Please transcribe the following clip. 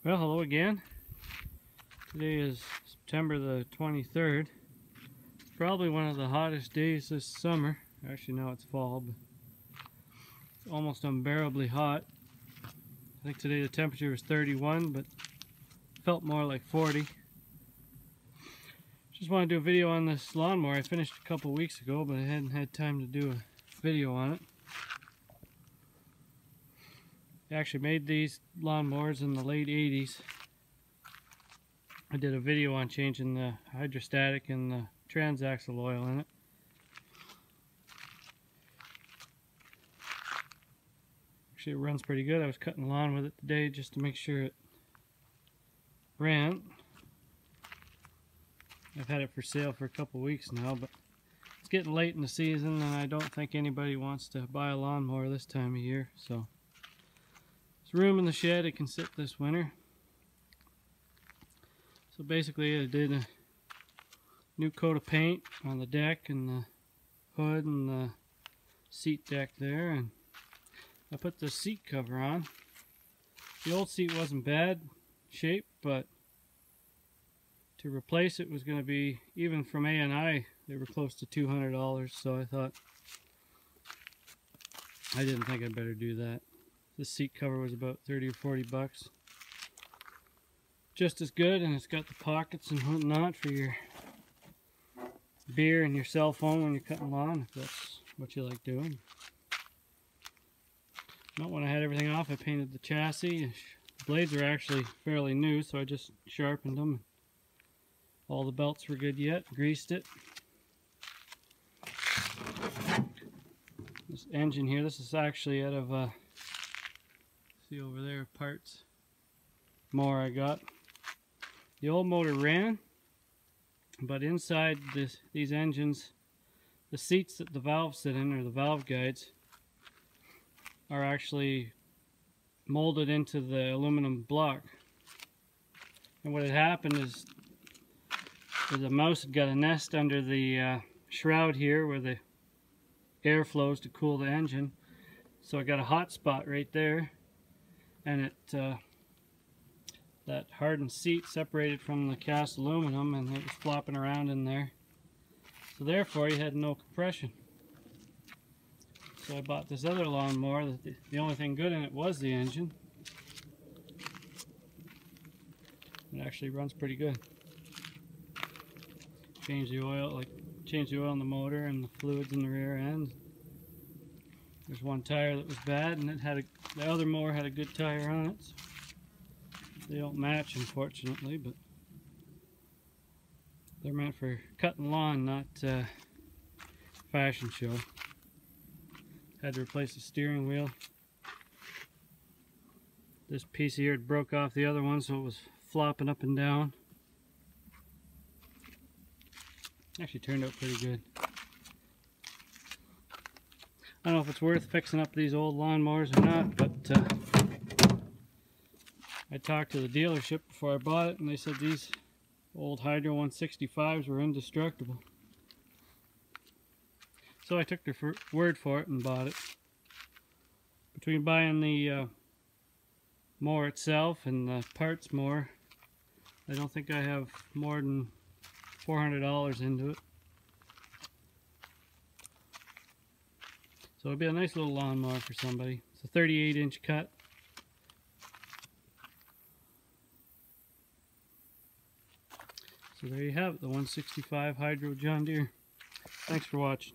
Well, hello again. Today is September the 23rd. It's probably one of the hottest days this summer. Actually, now it's fall, but it's almost unbearably hot. I think today the temperature was 31, but felt more like 40. Just want to do a video on this lawnmower. I finished a couple weeks ago, but I hadn't had time to do a video on it. I actually made these lawnmowers in the late 80s. I did a video on changing the hydrostatic and the transaxle oil in it. Actually, it runs pretty good. I was cutting the lawn with it today just to make sure it ran. I've had it for sale for a couple weeks now, but it's getting late in the season and I don't think anybody wants to buy a lawnmower this time of year, so there's room in the shed. It can sit this winter. So basically I did a new coat of paint on the deck and the hood and the seat deck there, and I put the seat cover on. The old seat wasn't bad shape, but to replace it was going to be, even from A&I, they were close to $200, so I thought, I didn't think I'd better do that. This seat cover was about 30 or 40 bucks. Just as good, and it's got the pockets and whatnot for your beer and your cell phone when you're cutting lawn, if that's what you like doing. But when I had everything off, I painted the chassis. The blades are actually fairly new, so I just sharpened them. All the belts were good yet, greased it. This engine here, this is actually out of see over there, parts more I got. The old motor ran, but inside these engines, the seats that the valves sit in, or the valve guides, are actually molded into the aluminum block. And what had happened is the mouse had got a nest under the shroud here where the air flows to cool the engine. So I got a hot spot right there, and it that hardened seat separated from the cast aluminum, and it was flopping around in there. So therefore you had no compression. So I bought this other lawnmower that the only thing good in it was the engine. It actually runs pretty good. Change the oil in the motor and the fluids in the rear end. There's one tire that was bad, and the other mower had a good tire on it. So they don't match, unfortunately, but they're meant for cutting lawn, not fashion show. Had to replace the steering wheel. This piece here had broke off the other one, so it was flopping up and down. Actually turned out pretty good. I don't know if it's worth fixing up these old lawnmowers or not, but I talked to the dealership before I bought it, and they said these old Hydro 165s were indestructible. So I took their word for it and bought it. Between buying the mower itself and the parts mower, I don't think I have more than $400 into it. So it'll be a nice little lawnmower for somebody. It's a 38-inch cut. So there you have it, the 165 Hydro John Deere. Thanks for watching.